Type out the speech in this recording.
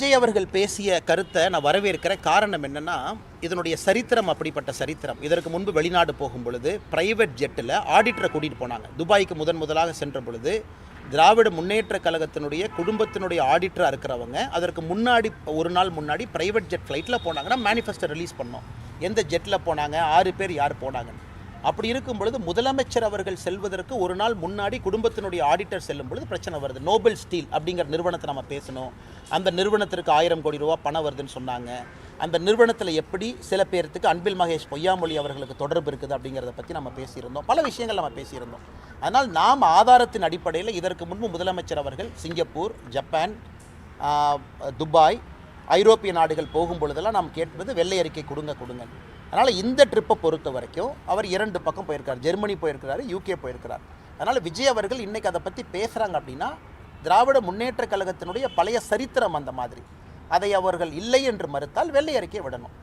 விஜய் அவர்கள் பேசிய கருத்தை நான் வரவேற்கிற காரணம் என்னென்னா, இதனுடைய சரித்திரம் அப்படிப்பட்ட சரித்திரம். இதற்கு முன்பு வெளிநாடு போகும் பொழுது பிரைவேட் ஜெட்டில் ஆடிட்டரை கூட்டிகிட்டு போனாங்க. துபாய்க்கு முதலாக சென்ற பொழுது திராவிட முன்னேற்ற கழகத்தினுடைய குடும்பத்தினுடைய ஆடிட்டராக இருக்கிறவங்க அதற்கு முன்னாடி ஒரு நாள் முன்னாடி பிரைவேட் ஜெட் ஃப்ளைட்டில் போனாங்கன்னா மேனிஃபெஸ்டோ ரிலீஸ் பண்ணோம். எந்த ஜெட்டில் போனாங்க, 6 பேர் யார் போனாங்கன்னு. அப்படி இருக்கும் பொழுது முதலமைச்சர் அவர்கள் செல்வதற்கு ஒரு நாள் முன்னாடி குடும்பத்தினுடைய ஆடிட்டர் செல்லும் பொழுது பிரச்சனை வருது. நோபல் ஸ்டீல் அப்படிங்கிற நிறுவனத்தை நம்ம பேசணும். அந்த நிறுவனத்திற்கு 1000 கோடி ரூபா பணம் வருதுன்னு சொன்னாங்க. அந்த நிறுவனத்தில் எப்படி சில பேர்த்துக்கு அன்பில் மகேஷ் பொய்யாமொழி அவர்களுக்கு தொடர்பு இருக்குது அப்படிங்கிறத பற்றி நம்ம பேசியிருந்தோம். பல விஷயங்கள் நம்ம பேசியிருந்தோம். அதனால் நாம் ஆதாரத்தின் அடிப்படையில் இதற்கு முன்பு முதலமைச்சர் அவர்கள் சிங்கப்பூர், ஜப்பான், துபாய், ஐரோப்பிய நாடுகள் போகும் பொழுதெல்லாம் நாம் கேட்பது வெள்ளை அறிக்கை கொடுங்க. அதனால் இந்த ட்ரிப்பை பொறுத்த வரைக்கும் அவர் 2 பக்கம் போயிருக்கார். ஜெர்மனி போயிருக்கிறார், யூகே போயிருக்கிறார். அதனால் விஜய் அவர்கள் இன்றைக்கி அதை பற்றி பேசுகிறாங்க அப்படின்னா திராவிட முன்னேற்ற கழகத்தினுடைய பழைய சரித்திரம் அந்த மாதிரி. அதை அவர்கள் இல்லை என்று மறுத்தால் வெள்ளை அறிக்கை விடணும்.